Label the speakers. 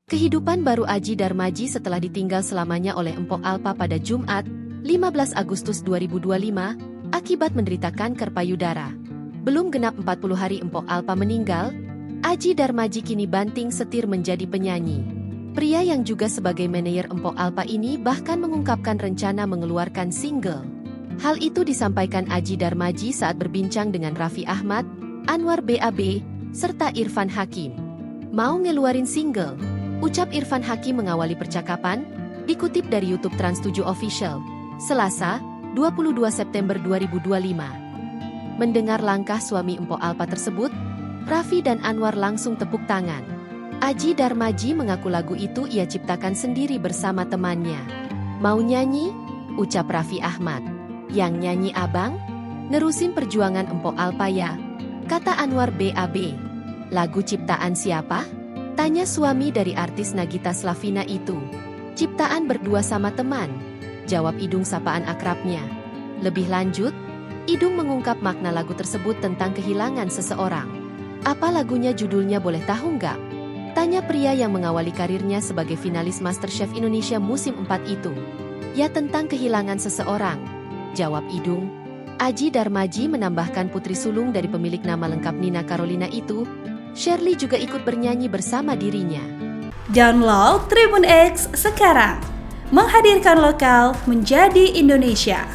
Speaker 1: Kehidupan baru Aji Darmaji setelah ditinggal selamanya oleh Empok Alpa pada Jumat, 15 Agustus 2025, akibat menderita kanker payudara. Belum genap 40 hari Empok Alpa meninggal, Aji Darmaji kini banting setir menjadi penyanyi. Pria yang juga sebagai manajer Empok Alpa ini bahkan mengungkapkan rencana mengeluarkan single. Hal itu disampaikan Aji Darmaji saat berbincang dengan Raffi Ahmad, Anwar BAB, serta Irfan Hakim. Mau ngeluarin single? Ucap Irfan Hakim mengawali percakapan, dikutip dari YouTube Trans7 Official, Selasa, 22 September 2025. Mendengar langkah suami Empok Alpa tersebut, Raffi dan Anwar langsung tepuk tangan. Aji Darmaji mengaku lagu itu ia ciptakan sendiri bersama temannya. Mau nyanyi? Ucap Raffi Ahmad. Yang nyanyi abang? Nerusin perjuangan Empok Alpa ya, kata Anwar BAB. Lagu ciptaan siapa? Tanya suami dari artis Nagita Slavina itu. Ciptaan berdua sama teman, jawab Idung sapaan akrabnya. Lebih lanjut, Idung mengungkap makna lagu tersebut tentang kehilangan seseorang. Apa lagunya, judulnya boleh tahu nggak? Tanya pria yang mengawali karirnya sebagai finalis MasterChef Indonesia musim 4 itu. Ya, tentang kehilangan seseorang, jawab Idung. Aji Darmaji menambahkan putri sulung dari pemilik nama lengkap Nina Carolina itu, Shirley, juga ikut bernyanyi bersama dirinya.
Speaker 2: Download Tribun X sekarang, menghadirkan lokal menjadi Indonesia.